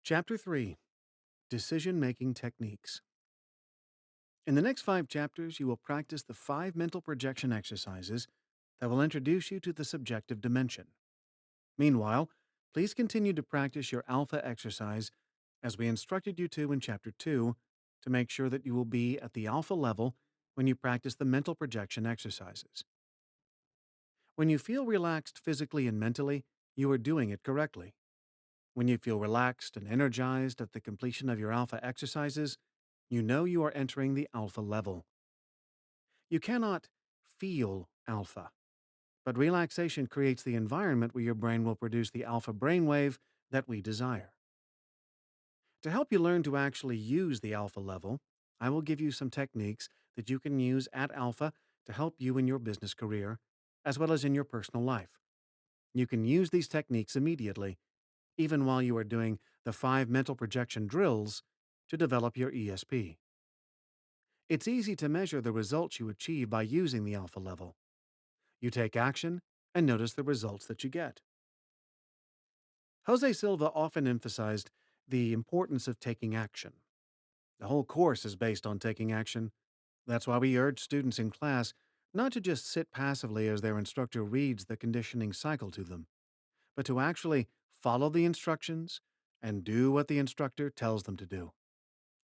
Chapter 3, Decision-Making Techniques. In the next 5 chapters, you will practice the 5 mental projection exercises that will introduce you to the subjective dimension. Meanwhile, please continue to practice your alpha exercise as we instructed you to in Chapter 2 to make sure that you will be at the alpha level when you practice the mental projection exercises. When you feel relaxed physically and mentally, you are doing it correctly. When you feel relaxed and energized at the completion of your alpha exercises, you know you are entering the alpha level. You cannot feel alpha, but relaxation creates the environment where your brain will produce the alpha brainwave that we desire. To help you learn to actually use the alpha level, I will give you some techniques that you can use at alpha to help you in your business career, as well as in your personal life. You can use these techniques immediately, even while you are doing the 5 mental projection drills to develop your ESP. It's easy to measure the results you achieve by using the alpha level. You take action and notice the results that you get. Jose Silva often emphasized the importance of taking action. The whole course is based on taking action. That's why we urge students in class not to just sit passively as their instructor reads the conditioning cycle to them, but to actually follow the instructions and do what the instructor tells them to do.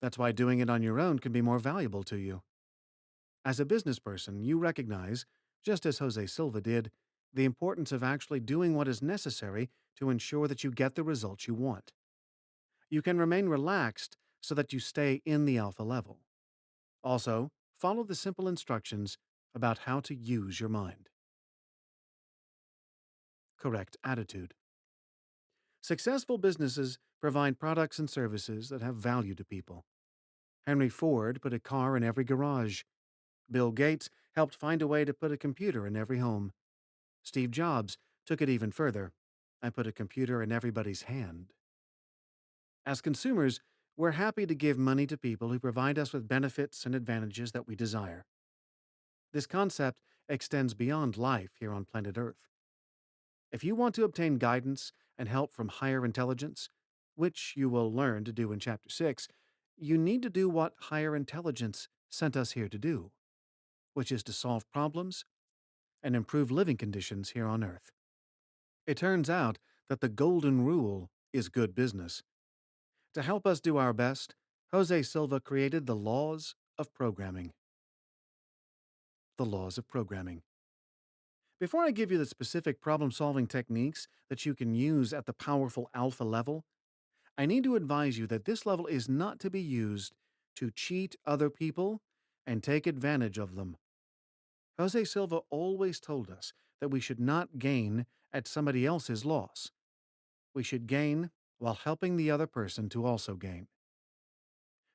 That's why doing it on your own can be more valuable to you. As a business person, you recognize, just as Jose Silva did, the importance of actually doing what is necessary to ensure that you get the results you want. You can remain relaxed so that you stay in the alpha level. Also, follow the simple instructions about how to use your mind. Correct attitude. Successful businesses provide products and services that have value to people. Henry Ford put a car in every garage. Bill Gates helped find a way to put a computer in every home. Steve Jobs took it even further and put a computer in everybody's hand. As consumers, we're happy to give money to people who provide us with benefits and advantages that we desire. This concept extends beyond life here on planet Earth. If you want to obtain guidance and help from higher intelligence, which you will learn to do in Chapter 6, you need to do what higher intelligence sent us here to do, which is to solve problems and improve living conditions here on Earth. It turns out that the golden rule is good business. To help us do our best, Jose Silva created the laws of programming. The laws of programming. Before I give you the specific problem-solving techniques that you can use at the powerful alpha level, I need to advise you that this level is not to be used to cheat other people and take advantage of them. Jose Silva always told us that we should not gain at somebody else's loss. We should gain while helping the other person to also gain.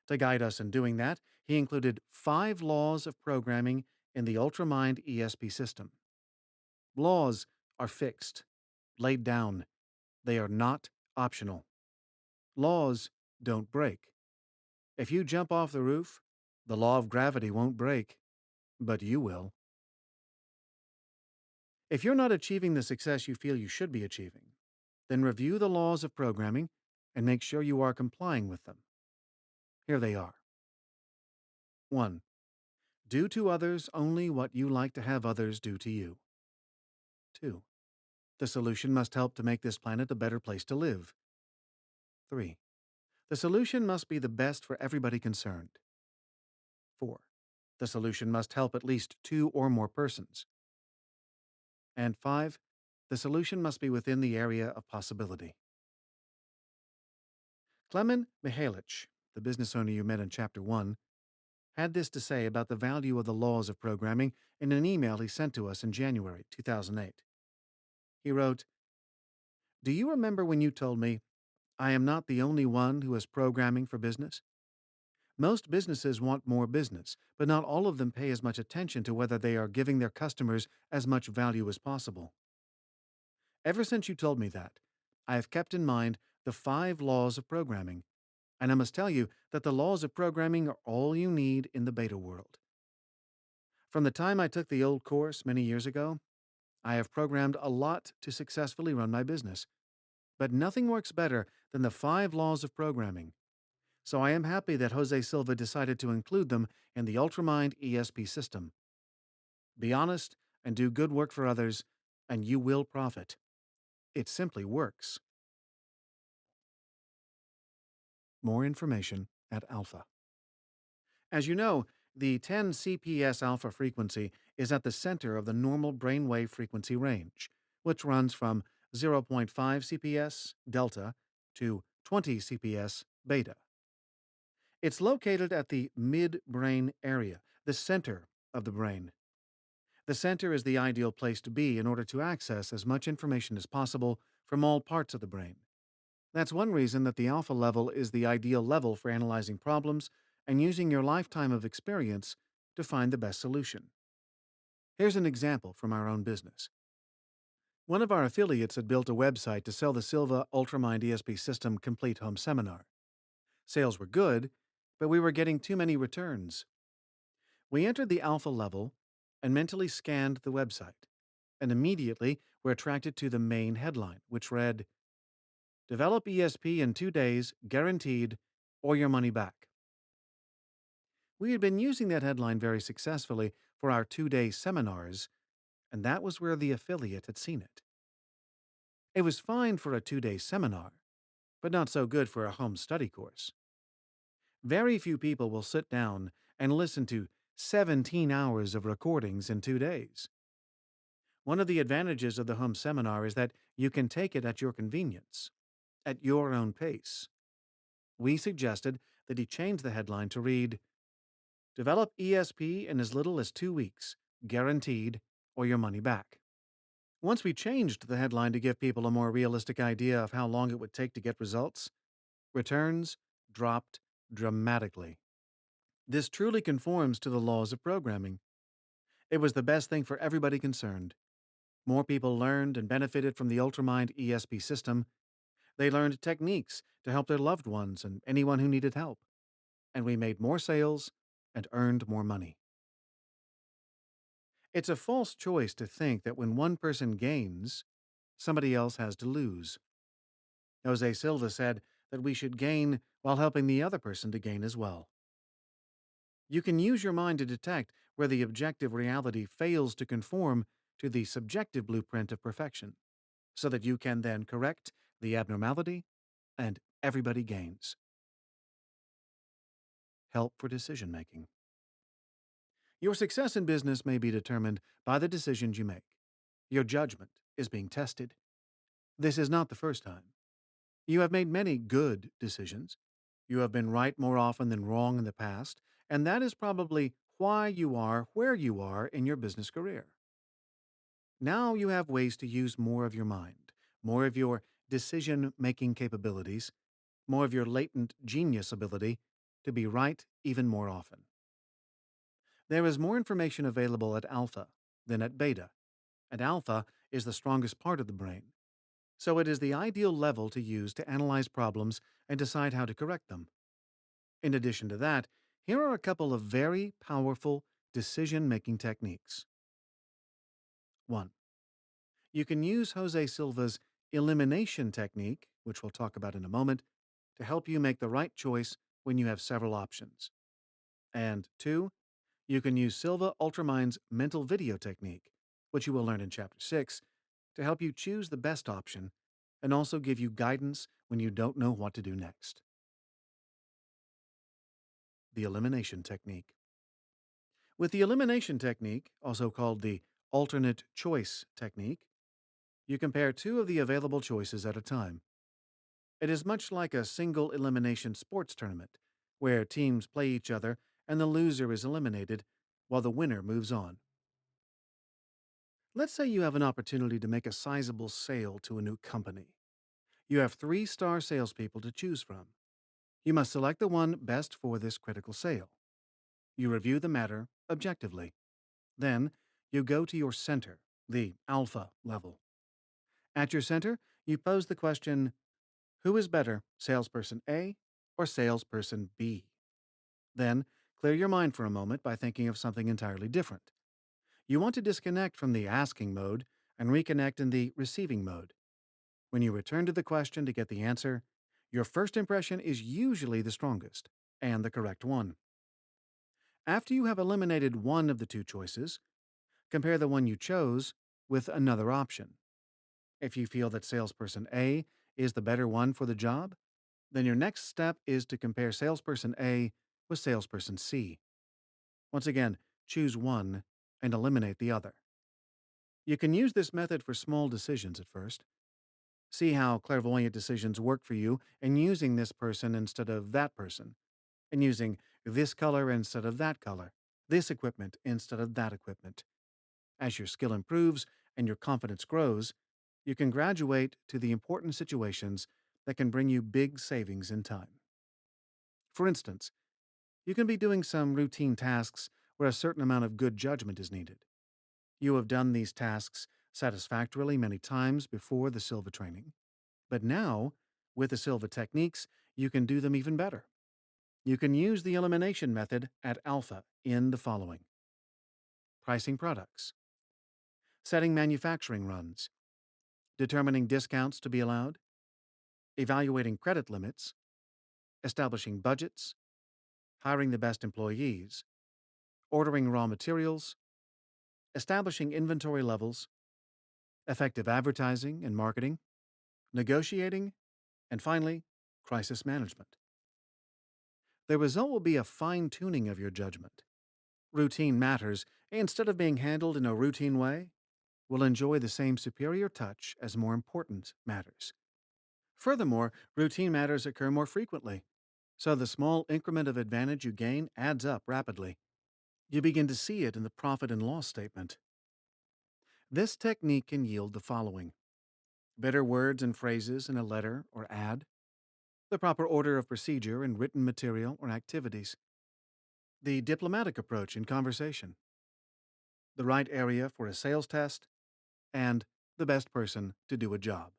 To guide us in doing that, he included 5 laws of programming in the ultramind ESP system. Laws are fixed, laid down. They are not optional. Laws don't break. If you jump off the roof, the law of gravity won't break, but you will. If you're not achieving the success you feel you should be achieving, then review the laws of programming and make sure you are complying with them. Here they are. 1. Do to others only what you like to have others do to you. 2. The solution must help to make this planet a better place to live. 3. The solution must be the best for everybody concerned. 4. The solution must help at least 2 or more persons. And 5. The solution must be within the area of possibility. Klemen Mihalich, the business owner you met in Chapter 1, had this to say about the value of the laws of programming in an email he sent to us in January 2008. He wrote, "Do you remember when you told me, 'I am not the only one who is programming for business'? Most businesses want more business, but not all of them pay as much attention to whether they are giving their customers as much value as possible. Ever since you told me that, I have kept in mind the 5 laws of programming, and I must tell you that the laws of programming are all you need in the beta world. From the time I took the old course many years ago, I have programmed a lot to successfully run my business. But nothing works better than the 5 laws of programming. So I am happy that Jose Silva decided to include them in the ultramind ESP system. Be honest and do good work for others, and you will profit. It simply works. More information at Alpha. As you know, the 10 CPS alpha frequency is at the center of the normal brainwave frequency range, which runs from zero point 0.5 CPS delta to 20 CPS beta. It's located at the midbrain area, the center of the brain. The center is the ideal place to be in order to access as much information as possible from all parts of the brain. That's one reason that the alpha level is the ideal level for analyzing problems and using your lifetime of experience to find the best solution. Here's an example from our own business. One of our affiliates had built a website to sell the Silva Ultramind ESP System Complete Home Seminar. Sales were good, but we were getting too many returns. We entered the alpha level and mentally scanned the website, and immediately were attracted to the main headline, which read, "Develop ESP in 2 days, guaranteed, or your money back." We had been using that headline very successfully for our 2-day seminars, and that was where the affiliate had seen it. It was fine for a 2-day seminar, but not so good for a home study course. Very few people will sit down and listen to 17 hours of recordings in 2 days. One of the advantages of the home seminar is that you can take it at your convenience, at your own pace. We suggested that he change the headline to read, "Develop ESP in as little as 2 weeks, guaranteed, or your money back." Once we changed the headline to give people a more realistic idea of how long it would take to get results, returns dropped dramatically. This truly conforms to the laws of programming. It was the best thing for everybody concerned. More people learned and benefited from the Ultramind ESP system. They learned techniques to help their loved ones and anyone who needed help. And we made more sales and earned more money. It's a false choice to think that when one person gains, somebody else has to lose. Jose Silva said that we should gain while helping the other person to gain as well. You can use your mind to detect where the objective reality fails to conform to the subjective blueprint of perfection, so that you can then correct the abnormality and everybody gains. Help for decision making. Your success in business may be determined by the decisions you make. Your judgment is being tested. This is not the first time. You have made many good decisions. You have been right more often than wrong in the past, and that is probably why you are where you are in your business career. Now you have ways to use more of your mind, more of your decision making capabilities, more of your latent genius ability to be right even more often. There is more information available at alpha than at beta, and alpha is the strongest part of the brain. So it is the ideal level to use to analyze problems and decide how to correct them. In addition to that, here are a couple of very powerful decision making techniques. 1. You can use Jose Silva's elimination technique, which we'll talk about in a moment, to help you make the right choice when you have several options. And 2, you can use Silva Ultramind's mental video technique, which you will learn in Chapter 6, to help you choose the best option and also give you guidance when you don't know what to do next. The elimination technique. With the elimination technique, also called the alternate choice technique, you compare two of the available choices at a time. It is much like a single elimination sports tournament, where teams play each other and the loser is eliminated while the winner moves on. Let's say you have an opportunity to make a sizable sale to a new company. You have 3-star salespeople to choose from. You must select the one best for this critical sale. You review the matter objectively. Then, you go to your center, the alpha level. At your center, you pose the question, who is better, salesperson A or salesperson B? Then, clear your mind for a moment by thinking of something entirely different. You want to disconnect from the asking mode and reconnect in the receiving mode. When you return to the question to get the answer, Your first impression is usually the strongest and the correct one. After you have eliminated one of the two choices, compare the one you chose with another option. If you feel that salesperson A is the better one for the job, then your next step is to compare salesperson A with salesperson C. Once again, choose one and eliminate the other. You can use this method for small decisions at first. See how clairvoyant decisions work for you in using this person instead of that person, and using this color instead of that color, this equipment instead of that equipment. As your skill improves and your confidence grows, you can graduate to the important situations that can bring you big savings in time. For instance, you can be doing some routine tasks where a certain amount of good judgment is needed. You have done these tasks satisfactorily many times before the Silva training, but now, with the Silva techniques, you can do them even better. You can use the elimination method at alpha in the following: pricing products, setting manufacturing runs, determining discounts to be allowed, evaluating credit limits, establishing budgets, hiring the best employees, ordering raw materials, establishing inventory levels, effective advertising and marketing, negotiating, and finally, crisis management. The result will be a fine tuning of your judgment. Routine matters, instead of being handled in a routine way, will enjoy the same superior touch as more important matters. Furthermore, routine matters occur more frequently, so the small increment of advantage you gain adds up rapidly. You begin to see it in the profit and loss statement. This technique can yield the following: better words and phrases in a letter or ad, the proper order of procedure in written material or activities, the diplomatic approach in conversation, the right area for a sales test, and the best person to do a job.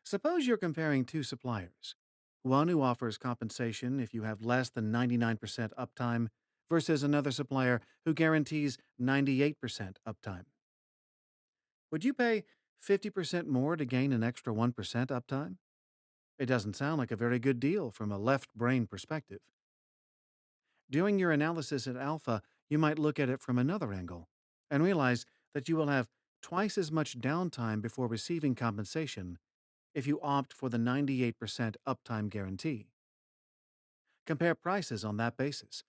Suppose you're comparing two suppliers: one who offers compensation if you have less than 99% uptime versus another supplier who guarantees 98% uptime. Would you pay 50% more to gain an extra 1% uptime? It doesn't sound like a very good deal from a left brain perspective. During your analysis at alpha, you might look at it from another angle and realize that you will have twice as much downtime before receiving compensation if you opt for the 98% uptime guarantee. Compare prices on that basis,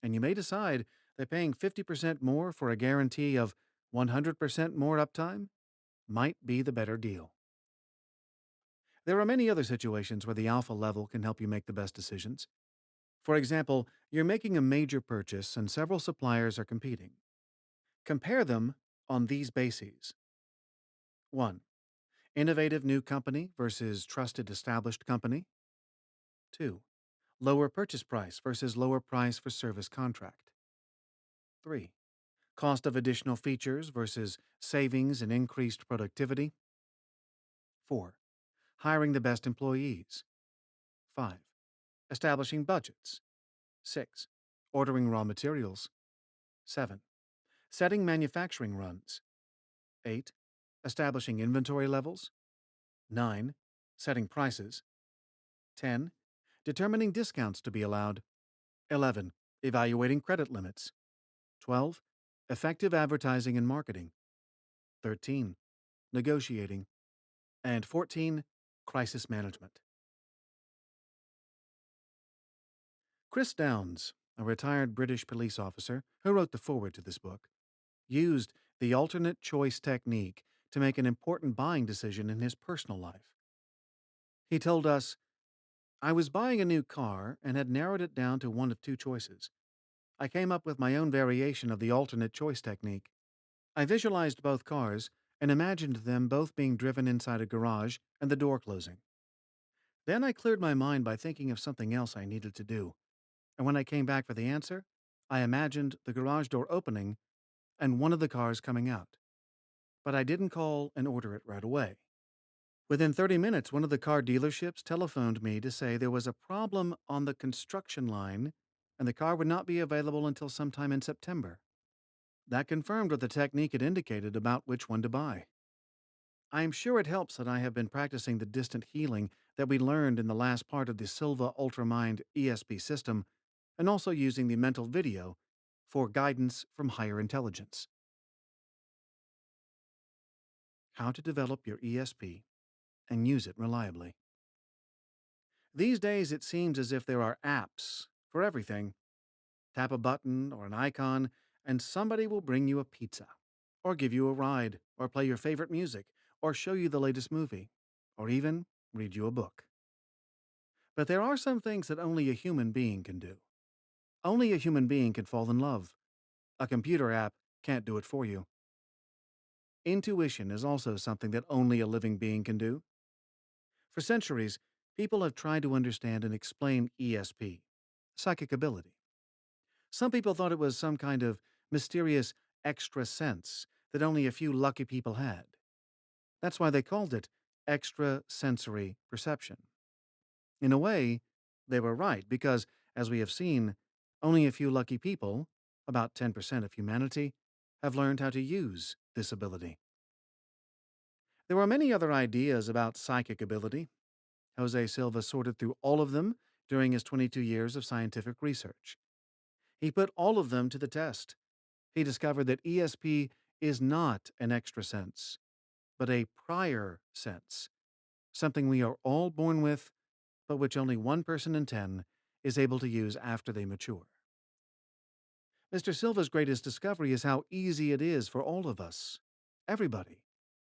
and you may decide that paying 50% more for a guarantee of 100% more uptime might be the better deal. There are many other situations where the alpha level can help you make the best decisions. For example, you're making a major purchase and several suppliers are competing. Compare them on these bases: 1. Innovative new company versus trusted established company. 2. Lower purchase price versus lower price for service contract. 3. Cost of additional features versus savings and increased productivity. 4. Hiring the best employees. 5. Establishing budgets. 6. Ordering raw materials. 7. Setting manufacturing runs. 8. Establishing inventory levels. 9. Setting prices. 10. Determining discounts to be allowed. 11. Evaluating credit limits. 12. Effective advertising and marketing. 13. Negotiating. And 14. Crisis management. Chris Downs, a retired British police officer who wrote the foreword to this book, used the alternate choice technique to make an important buying decision in his personal life. He told us, "I was buying a new car and had narrowed it down to one of two choices. I came up with my own variation of the alternate choice technique. I visualized both cars and imagined them both being driven inside a garage and the door closing. Then I cleared my mind by thinking of something else I needed to do, and when I came back for the answer, I imagined the garage door opening and one of the cars coming out. But I didn't call and order it right away. Within 30 minutes, one of the car dealerships telephoned me to say there was a problem on the construction line and the car would not be available until sometime in September. That confirmed what the technique had indicated about which one to buy. I am sure it helps that I have been practicing the distant healing that we learned in the last part of the Silva ultramind ESP system, and also using the mental video for guidance from higher intelligence. How to develop your ESP and use it reliably. These days, it seems as if there are apps for everything. Tap a button or an icon, and somebody will bring you a pizza, or give you a ride, or play your favorite music, or show you the latest movie, or even read you a book. But there are some things that only a human being can do. Only a human being can fall in love. A computer app can't do it for you. Intuition is also something that only a living being can do. For centuries, people have tried to understand and explain ESP, psychic ability. Some people thought it was some kind of mysterious extra sense that only a few lucky people had. That's why they called it extrasensory perception. In a way, they were right because, as we have seen, only a few lucky people, about 10% of humanity, have learned how to use this ability. There were many other ideas about psychic ability. Jose Silva sorted through all of them during his 22 years of scientific research. He put all of them to the test. He discovered that ESP is not an extra sense, but a prior sense, something we are all born with, but which only 1 person in 10 is able to use after they mature. Mr. Silva's greatest discovery is how easy it is for all of us, everybody,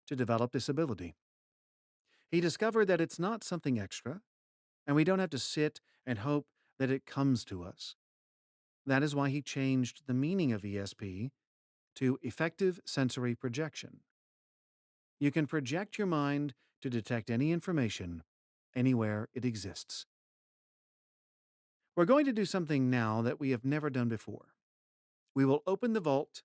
to develop this ability. He discovered that it's not something extra, and we don't have to sit and hope that it comes to us. That is why he changed the meaning of ESP to effective sensory projection. You can project your mind to detect any information anywhere it exists. We're going to do something now that we have never done before. We will open the vault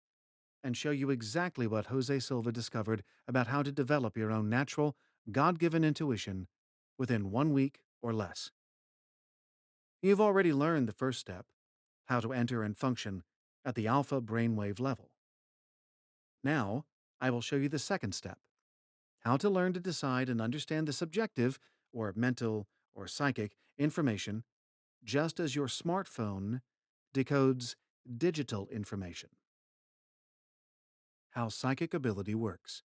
and show you exactly what Jose Silva discovered about how to develop your own natural, God given intuition within 1 week or less. You've already learned the first step, how to enter and function at the alpha brainwave level. Now, I will show you the second step, how to learn to decide and understand the subjective, or mental, or psychic information, just as your smartphone decodes digital information. How psychic ability works.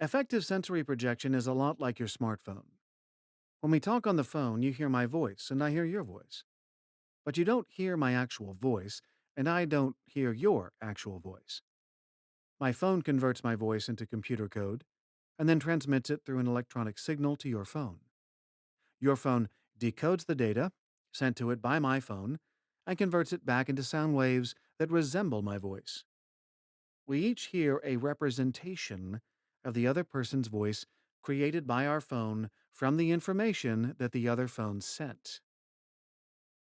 Effective sensory projection is a lot like your smartphone. When we talk on the phone, you hear my voice and I hear your voice. But you don't hear my actual voice, and I don't hear your actual voice. My phone converts my voice into computer code and then transmits it through an electronic signal to your phone. Your phone decodes the data sent to it by my phone and converts it back into sound waves that resemble my voice. We each hear a representation of the other person's voice created by our phone from the information that the other phone sent.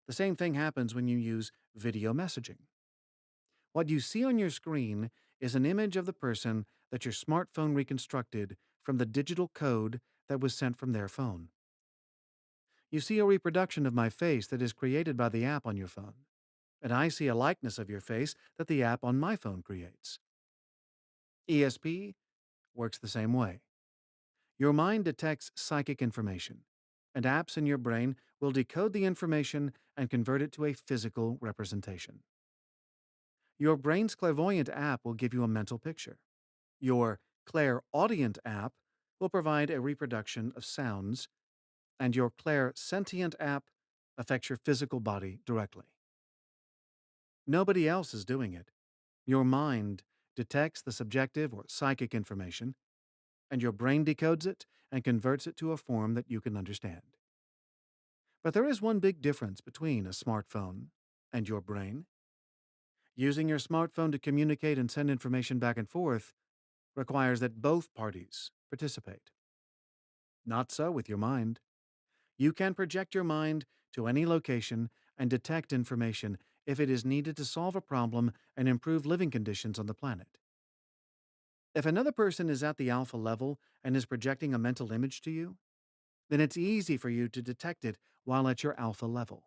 The same thing happens when you use video messaging. What you see on your screen is an image of the person that your smartphone reconstructed from the digital code that was sent from their phone. You see a reproduction of my face that is created by the app on your phone, and I see a likeness of your face that the app on my phone creates. ESP works the same way. Your mind detects psychic information, and apps in your brain will decode the information and convert it to a physical representation. Your brain's clairvoyant app will give you a mental picture. Your clairaudient app will provide a reproduction of sounds, and your clairsentient app affects your physical body directly. Nobody else is doing it. Your mind detects the subjective or psychic information, and your brain decodes it and converts it to a form that you can understand. But there is one big difference between a smartphone and your brain. Using your smartphone to communicate and send information back and forth requires that both parties participate. Not so with your mind. You can project your mind to any location and detect information if it is needed to solve a problem and improve living conditions on the planet. If another person is at the alpha level and is projecting a mental image to you, then it's easy for you to detect it while at your alpha level.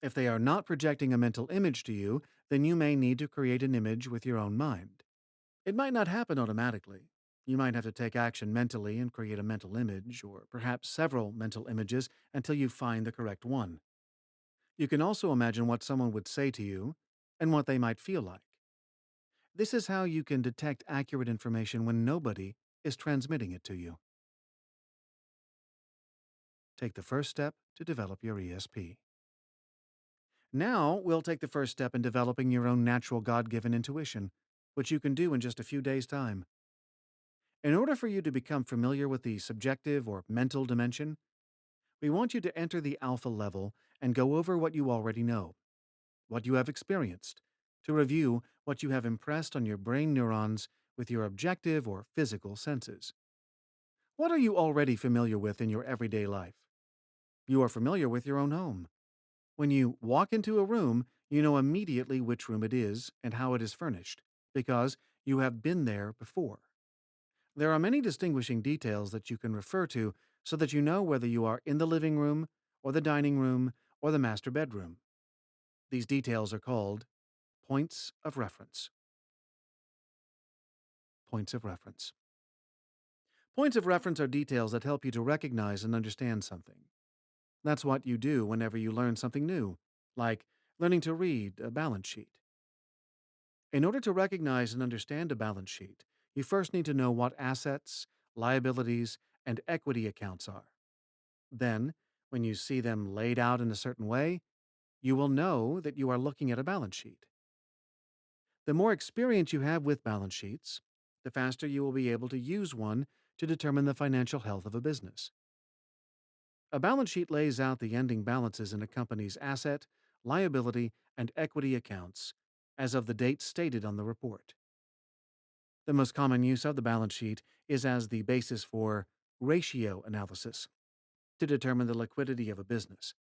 If they are not projecting a mental image to you, then you may need to create an image with your own mind. It might not happen automatically. You might have to take action mentally and create a mental image, or perhaps several mental images until you find the correct one. You can also imagine what someone would say to you and what they might feel like. This is how you can detect accurate information when nobody is transmitting it to you. Take the first step to develop your ESP. Now, we'll take the first step in developing your own natural God given intuition, which you can do in just a few days' time. In order for you to become familiar with the subjective or mental dimension, we want you to enter the alpha level and go over what you already know, what you have experienced, to review what you have impressed on your brain neurons with your objective or physical senses. What are you already familiar with in your everyday life? You are familiar with your own home. When you walk into a room, you know immediately which room it is and how it is furnished, because you have been there before. There are many distinguishing details that you can refer to so that you know whether you are in the living room, or the dining room, or the master bedroom. These details are called points of reference. Points of reference. Points of reference are details that help you to recognize and understand something. That's what you do whenever you learn something new, like learning to read a balance sheet. In order to recognize and understand a balance sheet, you first need to know what assets, liabilities, and equity accounts are. Then, when you see them laid out in a certain way, you will know that you are looking at a balance sheet. The more experience you have with balance sheets, the faster you will be able to use one to determine the financial health of a business. A balance sheet lays out the ending balances in a company's asset, liability, and equity accounts as of the date stated on the report. The most common use of the balance sheet is as the basis for ratio analysis to determine the liquidity of a business.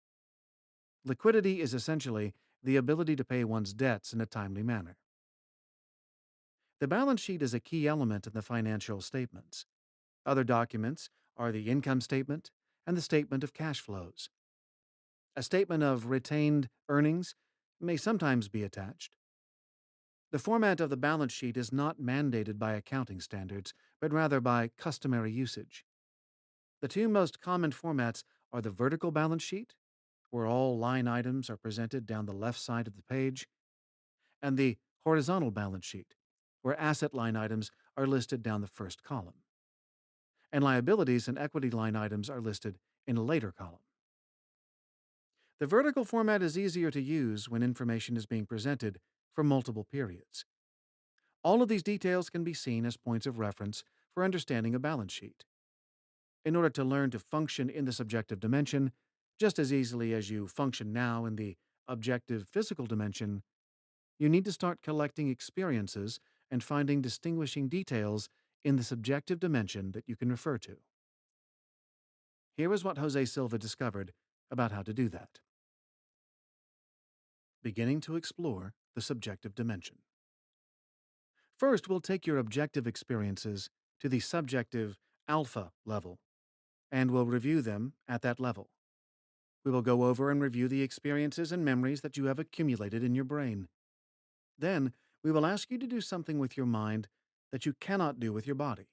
Liquidity is essentially the ability to pay one's debts in a timely manner. The balance sheet is a key element in the financial statements. Other documents are the income statement and the statement of cash flows. A statement of retained earnings may sometimes be attached. The format of the balance sheet is not mandated by accounting standards, but rather by customary usage. The two most common formats are the vertical balance sheet, where all line items are presented down the left side of the page, and the horizontal balance sheet, where asset line items are listed down the first column, and liabilities and equity line items are listed in a later column. The vertical format is easier to use when information is being presented for multiple periods. All of these details can be seen as points of reference for understanding a balance sheet. In order to learn to function in the subjective dimension, just as easily as you function now in the objective physical dimension, you need to start collecting experiences and finding distinguishing details in the subjective dimension that you can refer to. Here is what Jose Silva discovered about how to do that. Beginning to explore the subjective dimension. First, we'll take your objective experiences to the subjective alpha level, and we'll review them at that level. We will go over and review the experiences and memories that you have accumulated in your brain. Then, we will ask you to do something with your mind that you cannot do with your body.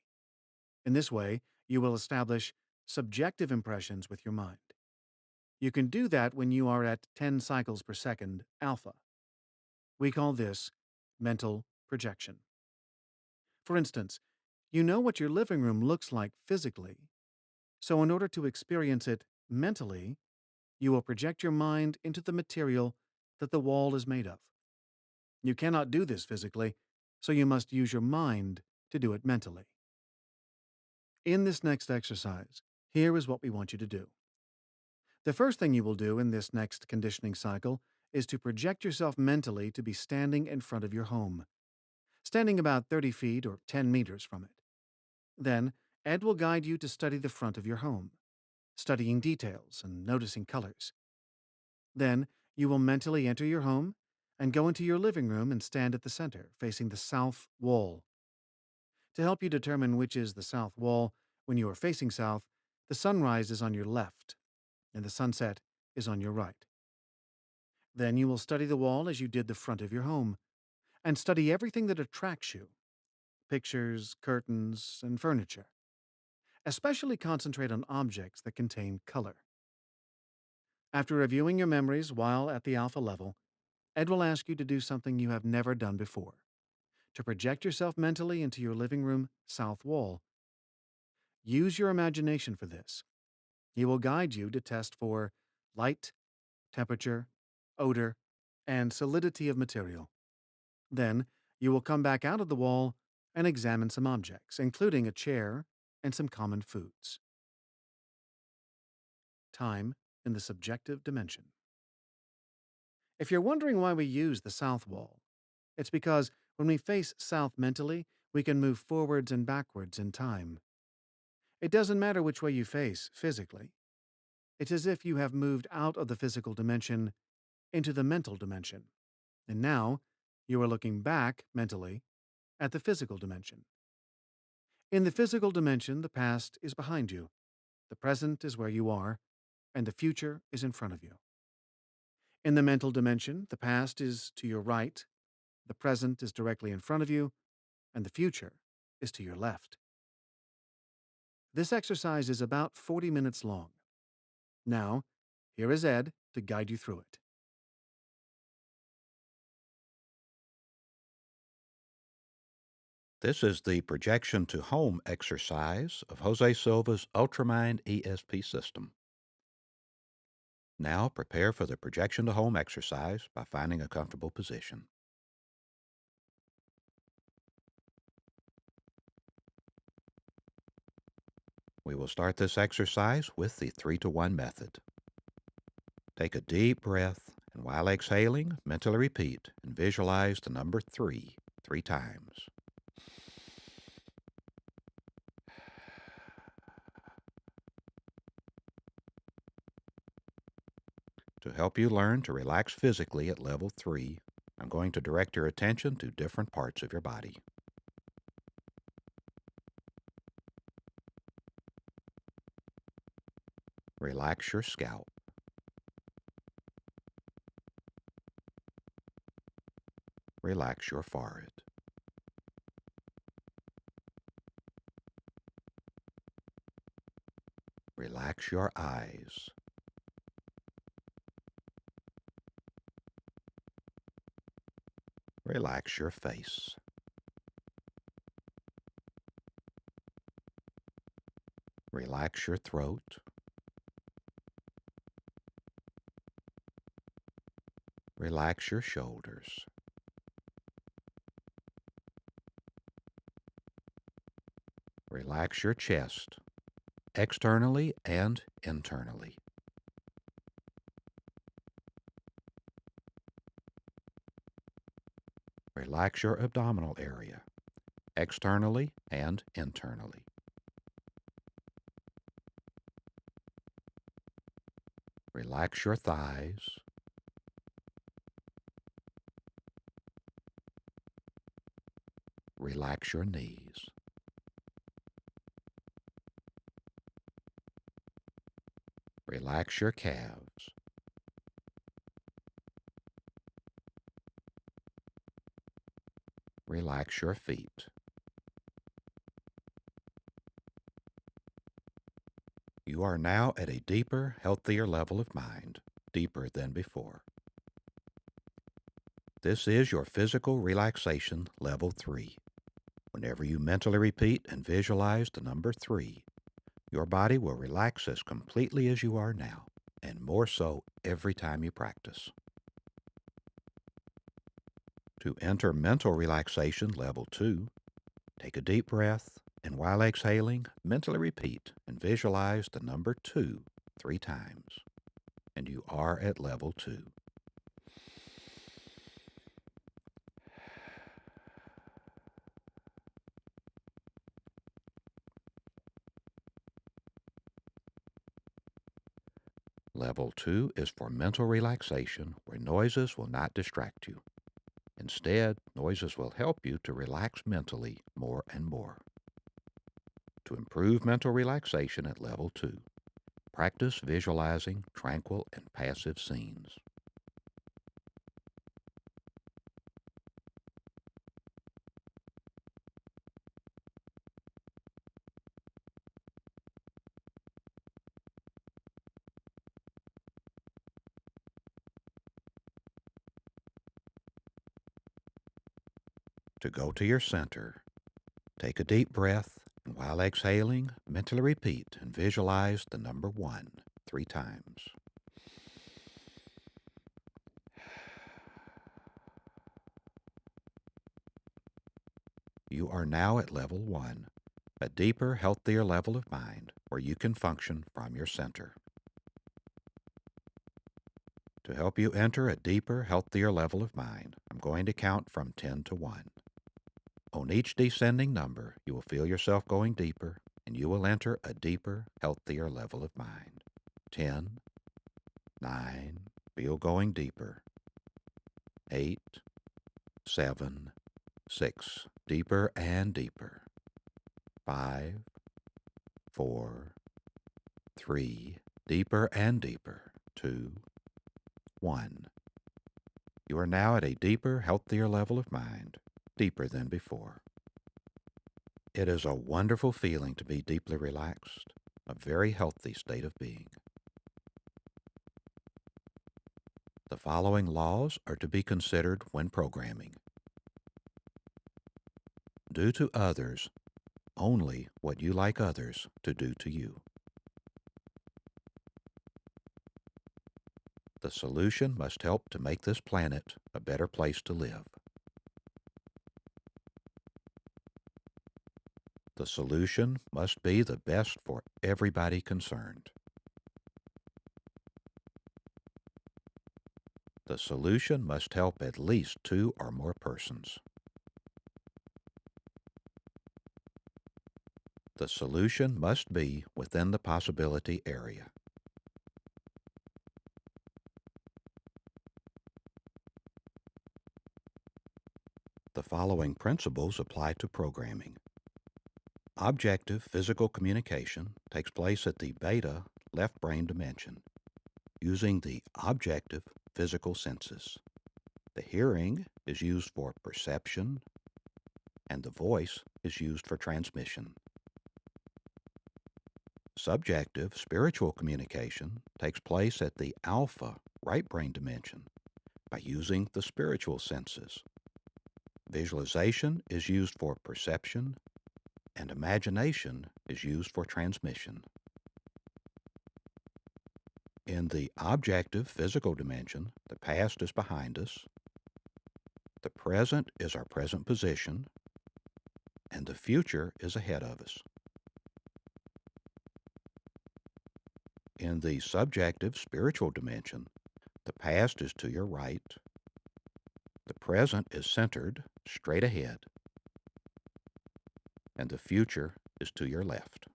In this way, you will establish subjective impressions with your mind. You can do that when you are at 10 cycles per second alpha. We call this mental projection. For instance, you know what your living room looks like physically, so in order to experience it mentally, you will project your mind into the material that the wall is made of. You cannot do this physically, so you must use your mind to do it mentally. In this next exercise, here is what we want you to do. The first thing you will do in this next conditioning cycle is to project yourself mentally to be standing in front of your home, standing about 30 feet or 10 meters from it. Then, Ed will guide you to study the front of your home, studying details and noticing colors. Then, you will mentally enter your home and go into your living room and stand at the center, facing the south wall. To help you determine which is the south wall, when you are facing south, the sunrise is on your left and the sunset is on your right. Then you will study the wall as you did the front of your home, and study everything that attracts you. pictures, curtains, and furniture. Especially concentrate on objects that contain color. After reviewing your memories while at the alpha level, Ed will ask you to do something you have never done before, to project yourself mentally into your living room south wall. Use your imagination for this. He will guide you to test for light, temperature, odor, and solidity of material. Then, you will come back out of the wall and examine some objects, including a chair and some common foods. Time in the subjective dimension. If you're wondering why we use the south wall, it's because when we face south mentally, we can move forwards and backwards in time. It doesn't matter which way you face physically. It's as if you have moved out of the physical dimension into the mental dimension. And now, you are looking back mentally at the physical dimension. In the physical dimension, the past is behind you, the present is where you are, and the future is in front of you. In the mental dimension, the past is to your right, the present is directly in front of you, and the future is to your left. This exercise is about 40 minutes long. Now, here is Ed to guide you through it. This is the projection to home exercise of Jose Silva's ultramind ESP system. Now prepare for the projection to home exercise by finding a comfortable position. We will start this exercise with the 3-to-1 method. Take a deep breath, and while exhaling, mentally repeat and visualize the number 3 times. To help you learn to relax physically at level 3, I'm going to direct your attention to different parts of your body. Relax your scalp. Relax your forehead. Relax your eyes. Relax your face. Relax your throat. Relax your shoulders. Relax your chest, externally and internally. Relax your abdominal area, externally and internally. Relax your thighs. Relax your knees. Relax your calves. Relax your feet. You are now at a deeper, healthier level of mind, deeper than before. This is your physical relaxation level 3. Whenever you mentally repeat and visualize the number 3, your body will relax as completely as you are now, and more so every time you practice. To enter mental relaxation level 2, take a deep breath, and while exhaling, mentally repeat and visualize the number 2 3 times, and you are at level 2. Level 2 is for mental relaxation where noises will not distract you. Instead, noises will help you to relax mentally more and more. To improve mental relaxation at level 2, practice visualizing tranquil and passive scenes. To go to your center, take a deep breath, and while exhaling, mentally repeat and visualize the number 1 3 times. You are now at level 1, a deeper, healthier level of mind where you can function from your center. To help you enter a deeper, healthier level of mind, I'm going to count from 10 to 1. On each descending number, you will feel yourself going deeper, and you will enter a deeper, healthier level of mind. 10, 9, feel going deeper. 8, 7, 6, deeper and deeper. 5, 4, 3, deeper and deeper. 2, 1. You are now at a deeper, healthier level of mind, deeper than before. It is a wonderful feeling to be deeply relaxed, a very healthy state of being. The following laws are to be considered when programming. Do to others only what you like others to do to you. The solution must help to make this planet a better place to live. The solution must be the best for everybody concerned. The solution must help at least 2 or more persons. The solution must be within the possibility area. The following principles apply to programming. Objective physical communication takes place at the beta left brain dimension, using the objective physical senses. The hearing is used for perception, and the voice is used for transmission. Subjective spiritual communication takes place at the alpha right brain dimension by using the spiritual senses. Visualization is used for perception, and imagination is used for transmission. In the objective physical dimension, the past is behind us, the present is our present position, and the future is ahead of us. In the subjective spiritual dimension, the past is to your right, the present is centered straight ahead, and the future is to your left.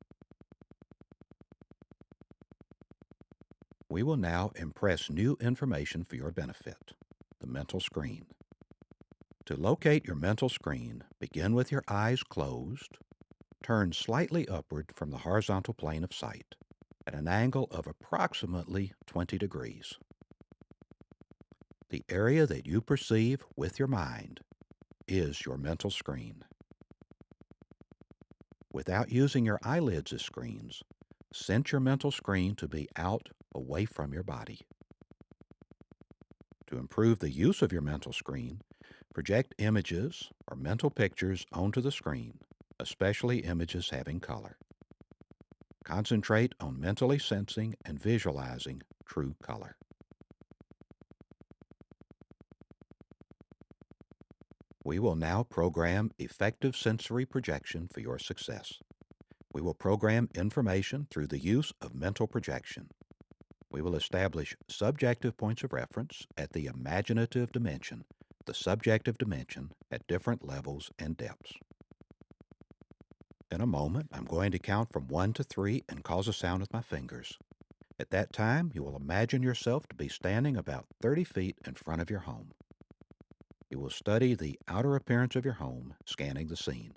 We will now impress new information for your benefit, the mental screen. To locate your mental screen, begin with your eyes closed, turn slightly upward from the horizontal plane of sight at an angle of approximately 20 degrees. The area that you perceive with your mind is your mental screen. Without using your eyelids as screens, sense your mental screen to be out away from your body. To improve the use of your mental screen, project images or mental pictures onto the screen, especially images having color. Concentrate on mentally sensing and visualizing true color. We will now program effective sensory projection for your success. We will program information through the use of mental projection. We will establish subjective points of reference at the imaginative dimension, the subjective dimension at different levels and depths. In a moment, I'm going to count from 1 to 3 and cause a sound with my fingers. At that time, you will imagine yourself to be standing about 30 feet in front of your home. You will study the outer appearance of your home, scanning the scene.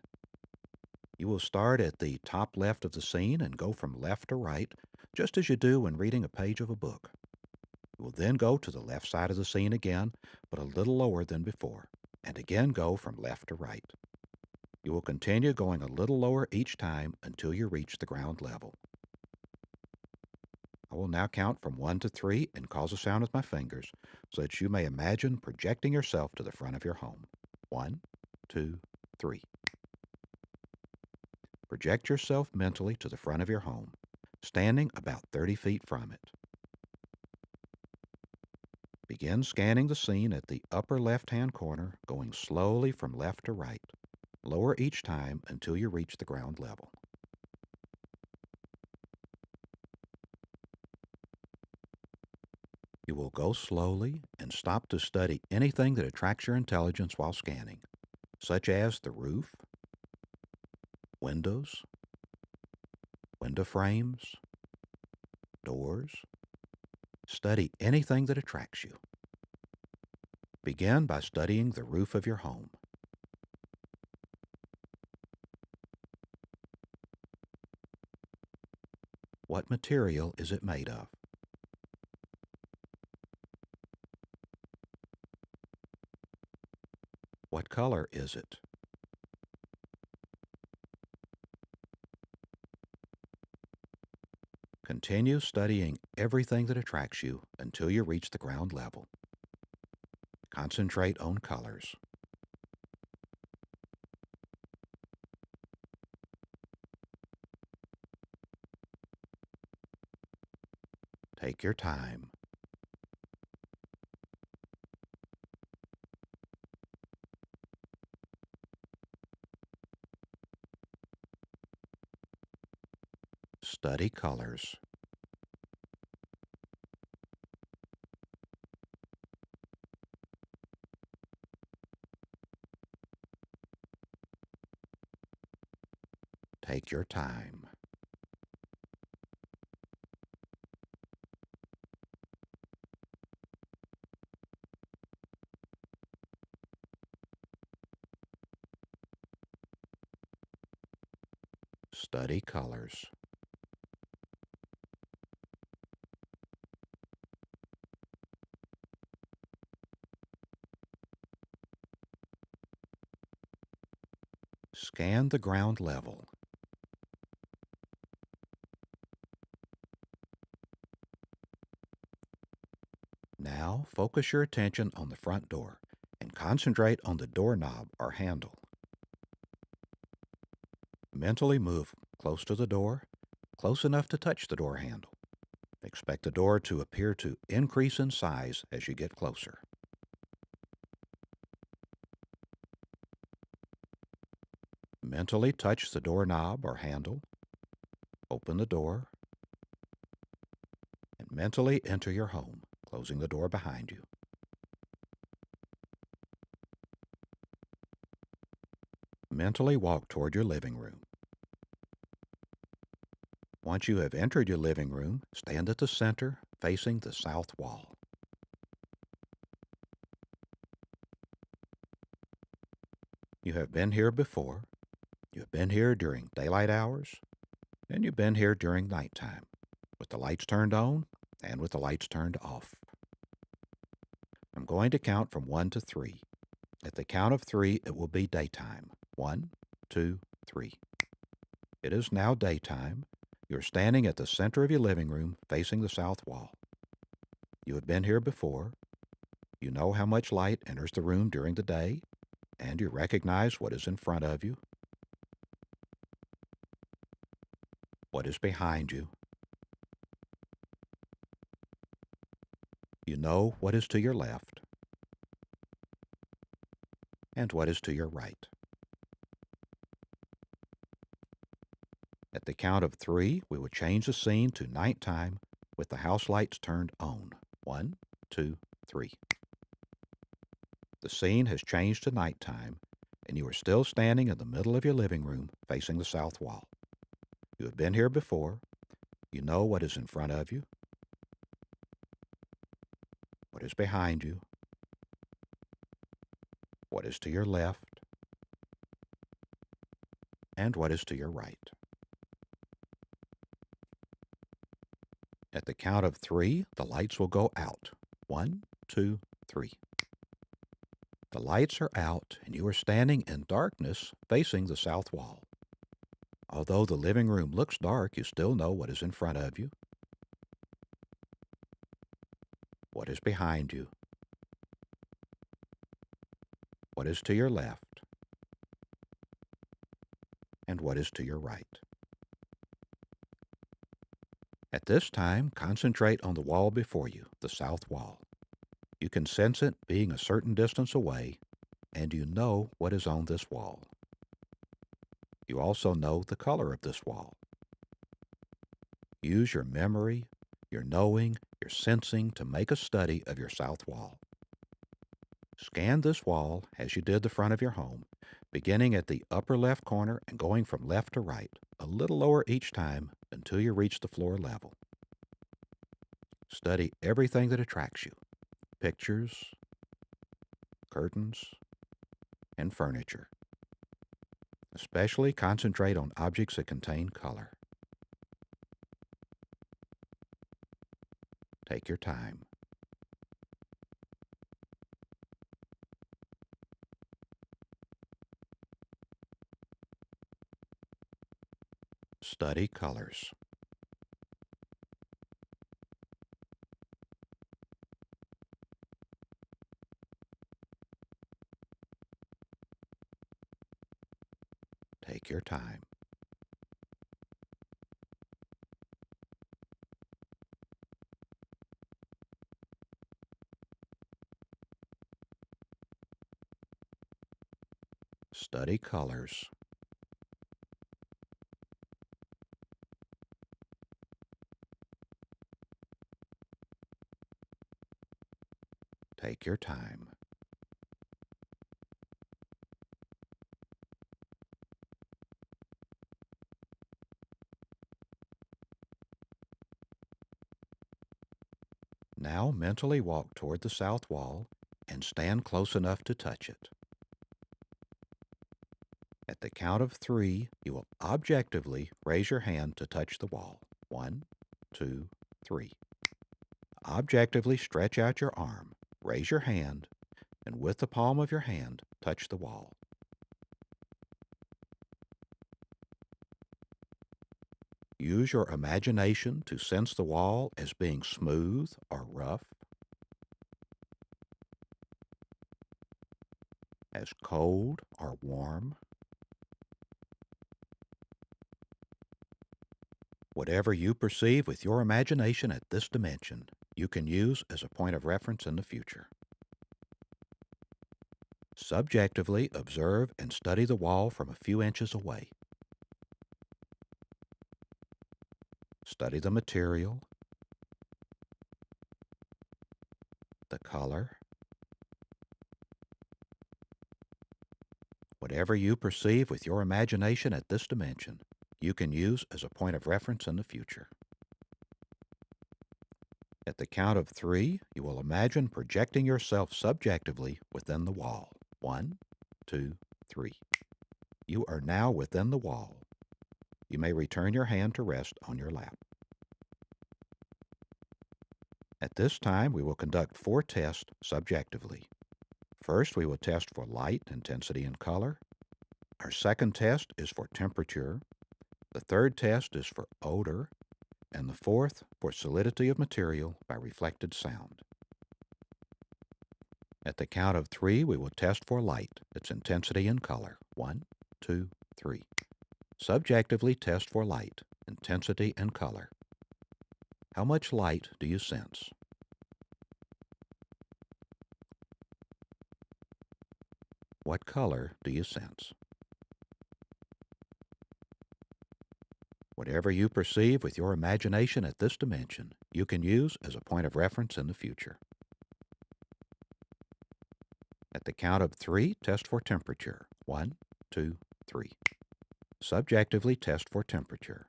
You will start at the top left of the scene and go from left to right, just as you do when reading a page of a book. You will then go to the left side of the scene again, but a little lower than before, and again go from left to right. You will continue going a little lower each time until you reach the ground level. I will now count from 1 to 3 and cause a sound with my fingers so that you may imagine projecting yourself to the front of your home. 1, 2, 3. Project yourself mentally to the front of your home, standing about 30 feet from it. Begin scanning the scene at the upper left-hand corner, going slowly from left to right. Lower each time until you reach the ground level. You will go slowly and stop to study anything that attracts your intelligence while scanning, such as the roof, windows, window frames, doors. Study anything that attracts you. Begin by studying the roof of your home. What material is it made of? What color is it? Continue studying everything that attracts you until you reach the ground level. Concentrate on colors. Take your time. Study colors. Take your time. Study colors. Scan the ground level. Now focus your attention on the front door and concentrate on the doorknob or handle. Mentally move close to the door, close enough to touch the door handle. Expect the door to appear to increase in size as you get closer. Mentally touch the doorknob or handle, open the door, and mentally enter your home, closing the door behind you. Mentally walk toward your living room. Once you have entered your living room, stand at the center, facing the south wall. You have been here before. You have been here during daylight hours, and you've been here during nighttime, with the lights turned on and with the lights turned off. I'm going to count from 1 to 3. At the count of 3, it will be daytime. 1, 2, 3. It is now daytime. You're standing at the center of your living room, facing the south wall. You have been here before. You know how much light enters the room during the day, and you recognize what is in front of you, what is behind you. You know what is to your left and what is to your right. At the count of 3, we will change the scene to nighttime with the house lights turned on. 1, 2, 3. The scene has changed to nighttime, and you are still standing in the middle of your living room facing the south wall. You have been here before. You know what is in front of you, what is behind you, what is to your left, and what is to your right. At the count of 3, the lights will go out. 1, 2, 3. The lights are out, and you are standing in darkness facing the south wall. Although the living room looks dark, you still know what is in front of you, what is behind you, what is to your left, and what is to your right. At this time, concentrate on the wall before you, the south wall. You can sense it being a certain distance away, and you know what is on this wall. You also know the color of this wall. Use your memory, your knowing, your sensing to make a study of your south wall. Scan this wall as you did the front of your home, beginning at the upper left corner and going from left to right, a little lower each time until you reach the floor level. Study everything that attracts you: pictures, curtains, and furniture. Especially concentrate on objects that contain color. Take your time. Study colors. Take your time. Study colors. Take your time. Now mentally walk toward the south wall and stand close enough to touch it. At the count of 3, you will objectively raise your hand to touch the wall. 1, 2, 3. Objectively stretch out your arm, raise your hand, and with the palm of your hand, touch the wall. Use your imagination to sense the wall as being smooth or rough, as cold or warm. Whatever you perceive with your imagination at this dimension, you can use as a point of reference in the future. Subjectively observe and study the wall from a few inches away. Study the material, the color. Whatever you perceive with your imagination at this dimension, you can use as a point of reference in the future. At the count of 3, you will imagine projecting yourself subjectively within the wall. 1, 2, 3. You are now within the wall. You may return your hand to rest on your lap. At this time, we will conduct 4 tests subjectively. First, we will test for light, intensity, and color. Our second test is for temperature. The third test is for odor. And the fourth for solidity of material by reflected sound. At the count of 3, we will test for light, its intensity and color. 1, 2, 3. Subjectively test for light, intensity, and color. How much light do you sense? What color do you sense? Whatever you perceive with your imagination at this dimension, you can use as a point of reference in the future. At the count of 3, test for temperature. 1, 2, 3. Subjectively test for temperature.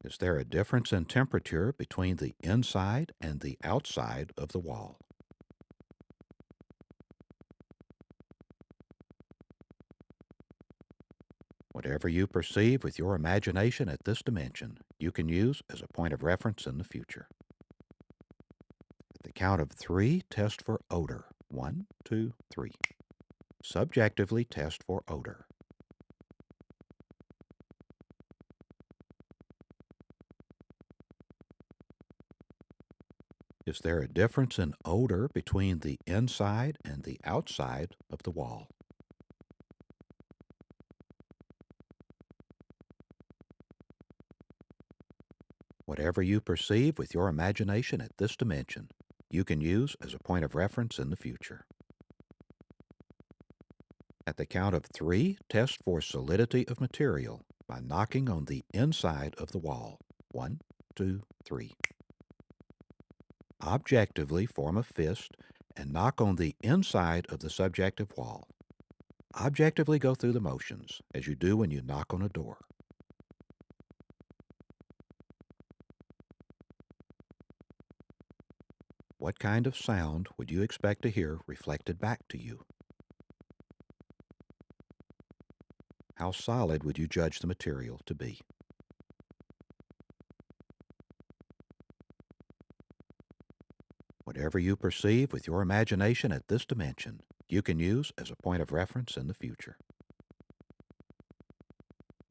Is there a difference in temperature between the inside and the outside of the wall? Whatever you perceive with your imagination at this dimension, you can use as a point of reference in the future. At the count of 3, test for odor. 1, 2, 3. Subjectively test for odor. Is there a difference in odor between the inside and the outside of the wall? Whatever you perceive with your imagination at this dimension, you can use as a point of reference in the future. At the count of 3, test for solidity of material by knocking on the inside of the wall. 1, 2, 3. Objectively form a fist and knock on the inside of the subjective wall. Objectively go through the motions as you do when you knock on a door. What kind of sound would you expect to hear reflected back to you? How solid would you judge the material to be? Whatever you perceive with your imagination at this dimension, you can use as a point of reference in the future.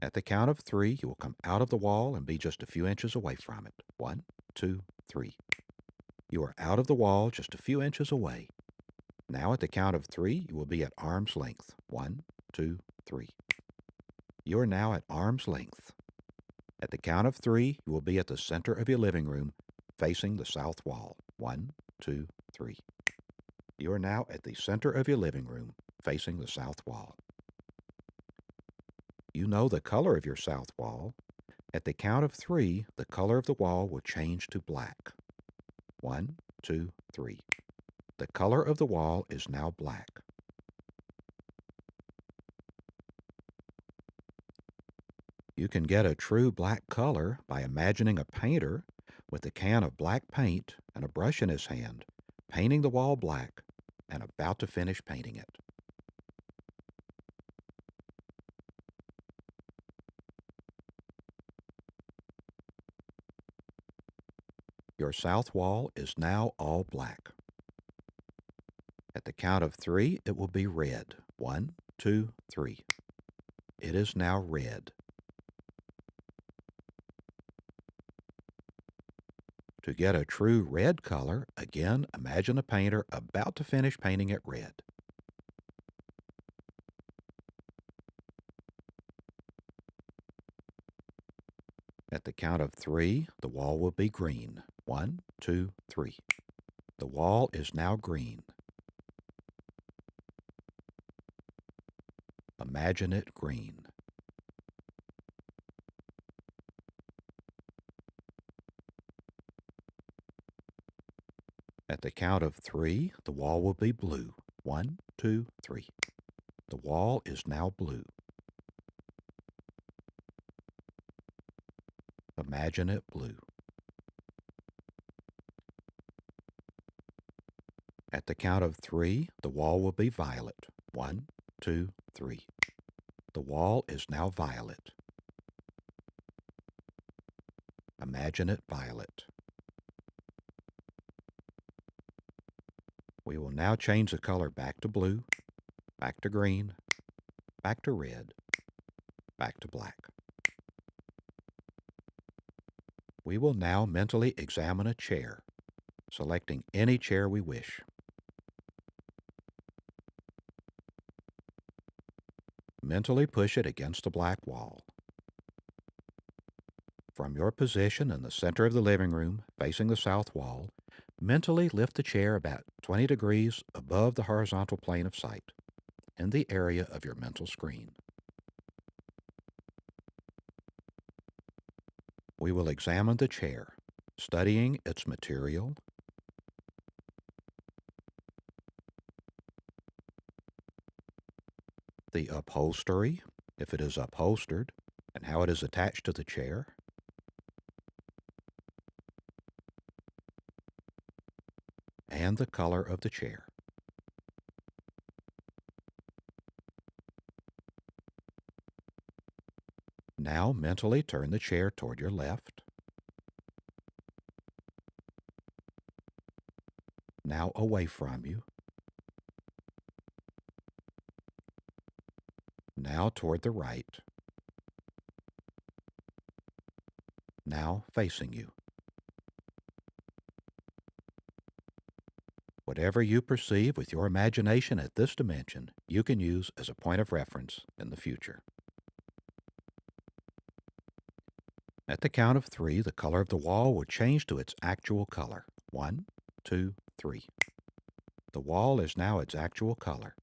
At the count of 3, you will come out of the wall and be just a few inches away from it. 1, 2, 3. You are out of the wall just a few inches away. Now at the count of 3, you will be at arm's length. 1, 2, 3. You are now at arm's length. At the count of 3, you will be at the center of your living room, facing the south wall. 1, 2, 3. You are now at the center of your living room, facing the south wall. You know the color of your south wall. At the count of 3, the color of the wall will change to black. 1, 2, 3. The color of the wall is now black. You can get a true black color by imagining a painter with a can of black paint and a brush in his hand, painting the wall black and about to finish painting it. Your south wall is now all black. At the count of 3, it will be red. 1, 2, 3. It is now red. To get a true red color, again, imagine a painter about to finish painting it red. At the count of 3, the wall will be green. 1, 2, 3. The wall is now green. Imagine it green. At the count of 3, the wall will be blue. 1, 2, 3. The wall is now blue. Imagine it blue. At the count of 3, the wall will be violet. 1, 2, 3. The wall is now violet. Imagine it violet. We will now change the color back to blue, back to green, back to red, back to black. We will now mentally examine a chair, selecting any chair we wish. Mentally push it against the black wall. From your position in the center of the living room, facing the south wall, mentally lift the chair about 20 degrees above the horizontal plane of sight, in the area of your mental screen. We will examine the chair, studying its material, the upholstery, if it is upholstered, and how it is attached to the chair, and the color of the chair. Now mentally turn the chair toward your left. Now away from you. Now toward the right. Now facing you. Whatever you perceive with your imagination at this dimension, you can use as a point of reference in the future. At the count of 3, the color of the wall will change to its actual color. 1, 2, 3. The wall is now its actual color.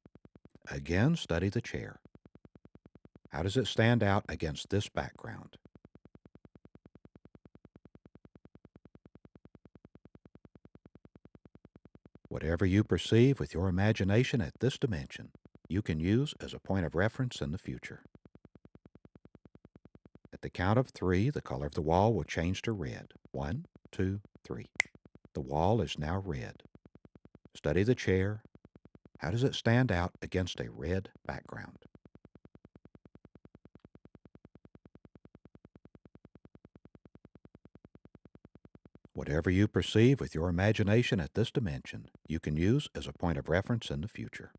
Again, study the chair. How does it stand out against this background? Whatever you perceive with your imagination at this dimension, you can use as a point of reference in the future. At the count of 3, the color of the wall will change to red. 1, 2, 3. The wall is now red. Study the chair. How does it stand out against a red background? Whatever you perceive with your imagination at this dimension, you can use as a point of reference in the future.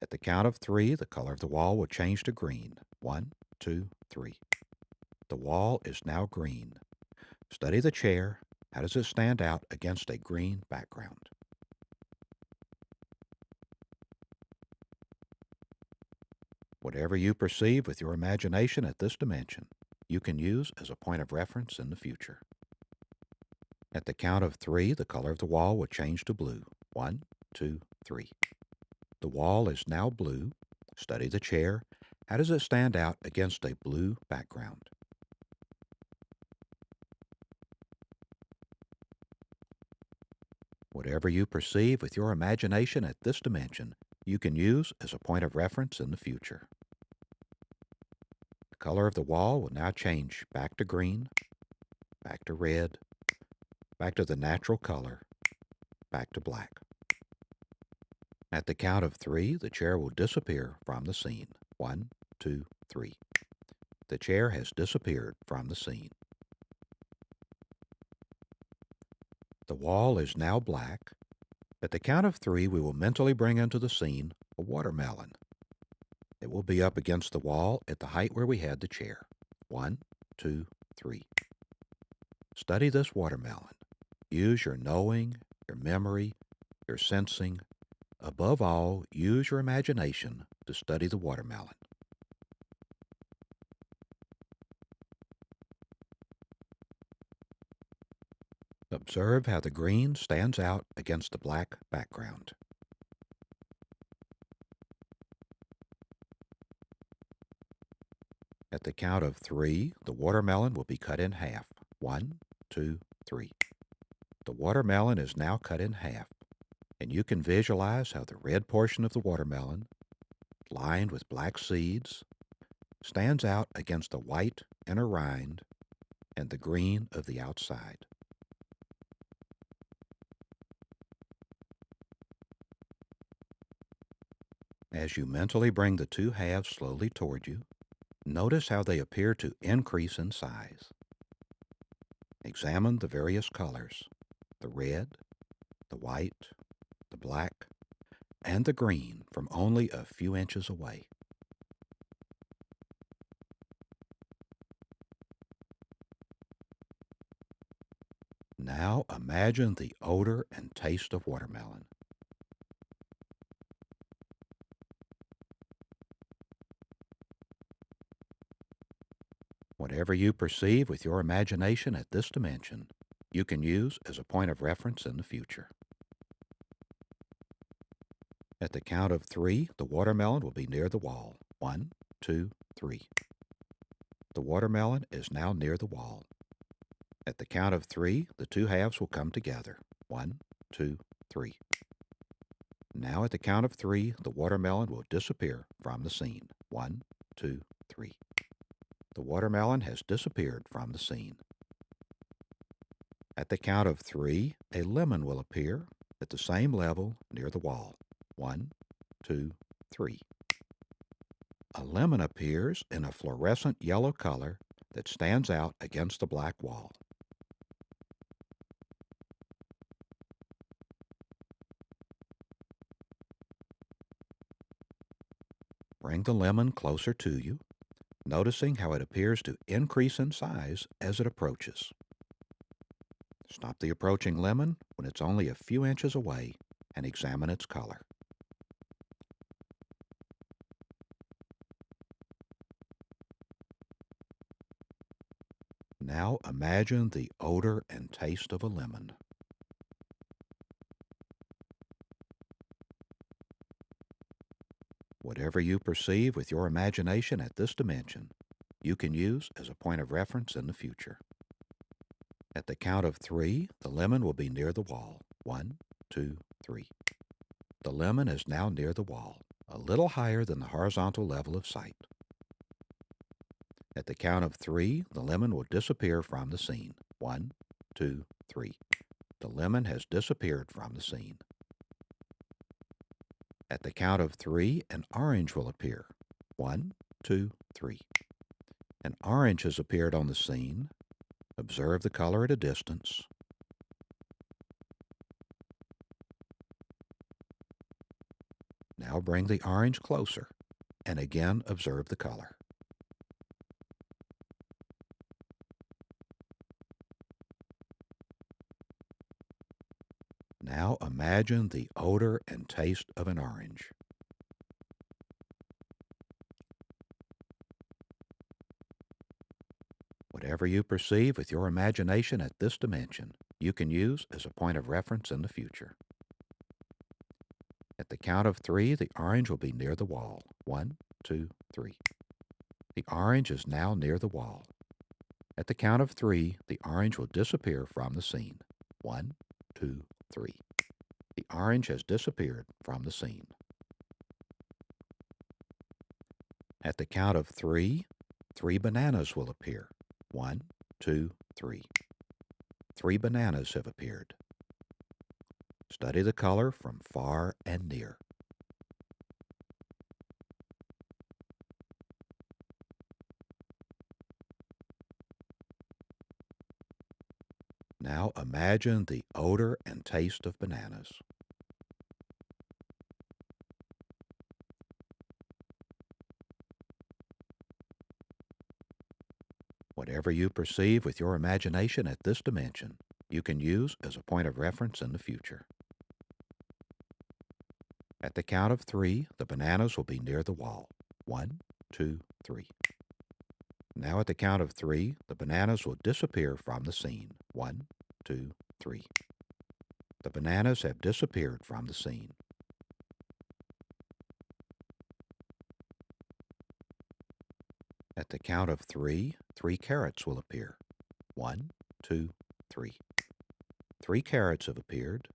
At the count of 3, the color of the wall will change to green. 1, 2, 3. The wall is now green. Study the chair. How does it stand out against a green background? Whatever you perceive with your imagination at this dimension, you can use as a point of reference in the future. At the count of 3, the color of the wall will change to blue. 1, 2, 3. The wall is now blue. Study the chair. How does it stand out against a blue background? Whatever you perceive with your imagination at this dimension, you can use as a point of reference in the future. The color of the wall will now change back to green, back to red, back to the natural color, back to black. At the count of 3, the chair will disappear from the scene. 1, 2, 3. The chair has disappeared from the scene. The wall is now black. At the count of 3, we will mentally bring into the scene a watermelon. It will be up against the wall at the height where we had the chair. 1, 2, 3. Study this watermelon. Use your knowing, your memory, your sensing. Above all, use your imagination to study the watermelon. Observe how the green stands out against the black background. At the count of 3, the watermelon will be cut in half. 1, 2, 3. The watermelon is now cut in half, and you can visualize how the red portion of the watermelon, lined with black seeds, stands out against the white inner rind and the green of the outside. As you mentally bring the two halves slowly toward you, notice how they appear to increase in size. Examine the various colors, the red, the white, the black, and the green from only a few inches away. Now imagine the odor and taste of watermelon. Whatever you perceive with your imagination at this dimension, you can use as a point of reference in the future. At the count of 3, the watermelon will be near the wall. 1, 2, 3. The watermelon is now near the wall. At the count of 3, the two halves will come together. 1, 2, 3. Now at the count of 3, the watermelon will disappear from the scene. 1, 2, 3. The watermelon has disappeared from the scene. At the count of 3, a lemon will appear at the same level near the wall. 1, 2, 3. A lemon appears in a fluorescent yellow color that stands out against the black wall. Bring the lemon closer to you, noticing how it appears to increase in size as it approaches. Stop the approaching lemon when it's only a few inches away and examine its color. Now imagine the odor and taste of a lemon. Whatever you perceive with your imagination at this dimension, you can use as a point of reference in the future. At the count of 3, the lemon will be near the wall. 1, 2, 3. The lemon is now near the wall, a little higher than the horizontal level of sight. At the count of 3, the lemon will disappear from the scene. 1, 2, 3. The lemon has disappeared from the scene. At the count of 3, an orange will appear. 1, 2, 3. An orange has appeared on the scene. Observe the color at a distance. Now bring the orange closer, and again observe the color. Now imagine the odor and taste of an orange. Whatever you perceive with your imagination at this dimension, you can use as a point of reference in the future. At the count of 3, the orange will be near the wall. 1, 2, 3. The orange is now near the wall. At the count of 3, the orange will disappear from the scene. 1, 2, 3. The orange has disappeared from the scene. At the count of 3, 3 bananas will appear. 1, 2, 3. 3 bananas have appeared. Study the color from far and near. Now imagine the odor and taste of bananas. Whatever you perceive with your imagination at this dimension, you can use as a point of reference in the future. At the count of 3, the bananas will be near the wall. 1, 2, 3. Now at the count of 3, the bananas will disappear from the scene. 1, 2, 3. The bananas have disappeared from the scene. At the count of 3, 3 carrots will appear. 1, 2, 3. 3 carrots have appeared.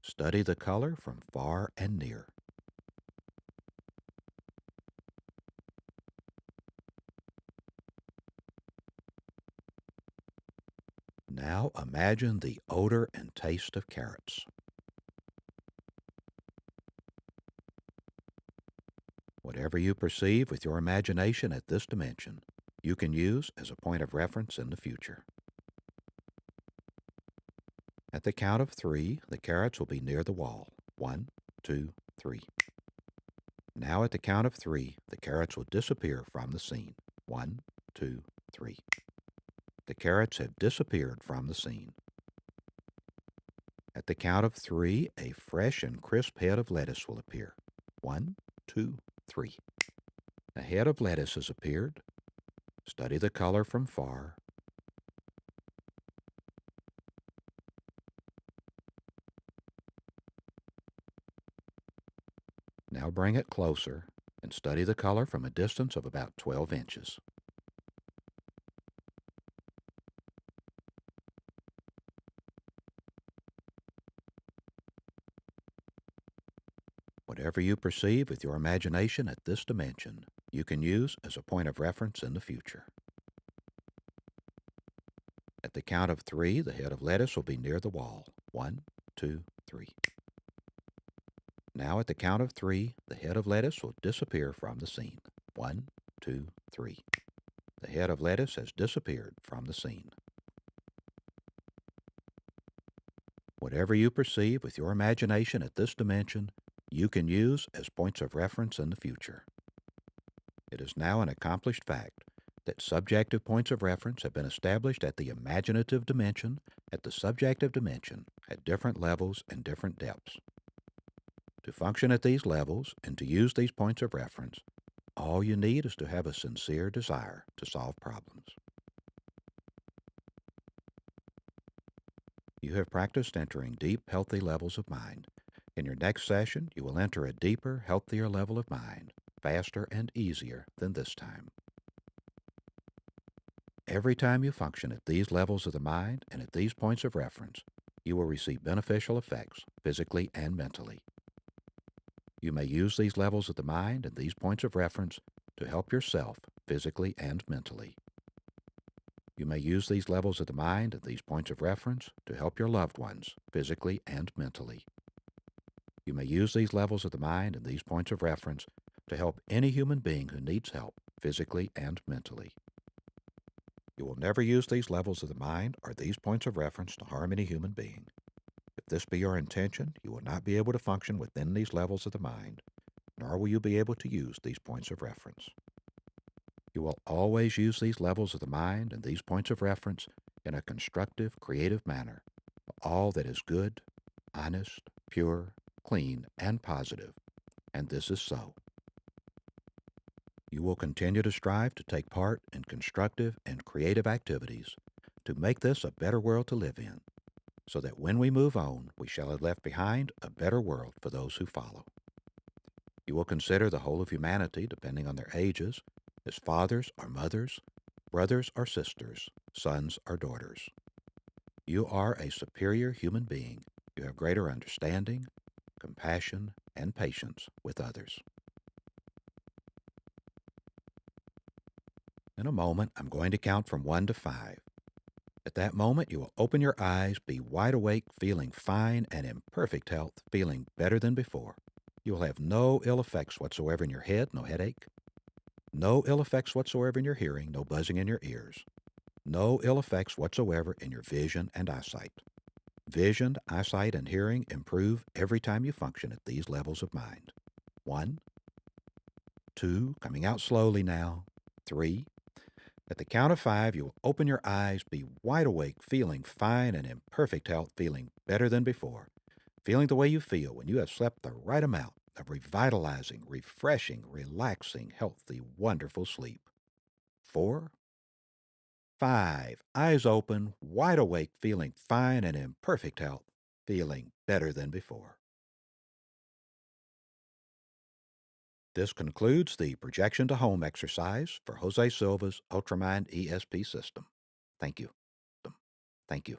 Study the color from far and near. Now imagine the odor and taste of carrots. Whatever you perceive with your imagination at this dimension, you can use as a point of reference in the future. At the count of 3, the carrots will be near the wall. 1, 2, 3. Now at the count of 3, the carrots will disappear from the scene. 1, 2, 3. The carrots have disappeared from the scene. At the count of 3, a fresh and crisp head of lettuce will appear. 1, 2, 3. A head of lettuce has appeared. Study the color from far. Now bring it closer and study the color from a distance of about 12 inches. Whatever you perceive with your imagination at this dimension, you can use as a point of reference in the future. At the count of 3, the head of lettuce will be near the wall. 1, 2, 3. Now at the count of 3, the head of lettuce will disappear from the scene. 1, 2, 3. The head of lettuce has disappeared from the scene. Whatever you perceive with your imagination at this dimension, you can use as points of reference in the future. It is now an accomplished fact that subjective points of reference have been established at the imaginative dimension, at the subjective dimension, at different levels and different depths. To function at these levels and to use these points of reference, all you need is to have a sincere desire to solve problems. You have practiced entering deep, healthy levels of mind. In your next session, you will enter a deeper, healthier level of mind, faster and easier than this time. Every time you function at these levels of the mind and at these points of reference, you will receive beneficial effects physically and mentally. You may use these levels of the mind and these points of reference to help yourself physically and mentally. You may use these levels of the mind and these points of reference to help your loved ones physically and mentally. You may use these levels of the mind and these points of reference to help any human being who needs help physically and mentally. You will never use these levels of the mind or these points of reference to harm any human being. If this be your intention, you will not be able to function within these levels of the mind, nor will you be able to use these points of reference. You will always use these levels of the mind and these points of reference in a constructive, creative manner for all that is good, honest, pure, clean, and positive, and this is so. You will continue to strive to take part in constructive and creative activities to make this a better world to live in, so that when we move on, we shall have left behind a better world for those who follow. You will consider the whole of humanity, depending on their ages, as fathers or mothers, brothers or sisters, sons or daughters. You are a superior human being. You have greater understanding, compassion, and patience with others. In a moment, I'm going to count from 1 to 5. At that moment, you will open your eyes, be wide awake, feeling fine and in perfect health, feeling better than before. You will have no ill effects whatsoever in your head, no headache, no ill effects whatsoever in your hearing, no buzzing in your ears, no ill effects whatsoever in your vision and eyesight. Vision, eyesight, and hearing improve every time you function at these levels of mind. 1, 2, coming out slowly now, 3. At the count of 5, you will open your eyes, be wide awake, feeling fine and in perfect health, feeling better than before, feeling the way you feel when you have slept the right amount of revitalizing, refreshing, relaxing, healthy, wonderful sleep. 4, 5, eyes open, wide awake, feeling fine and in perfect health, feeling better than before. This concludes the projection to home exercise for Jose Silva's ultramind ESP system. Thank you. Thank you.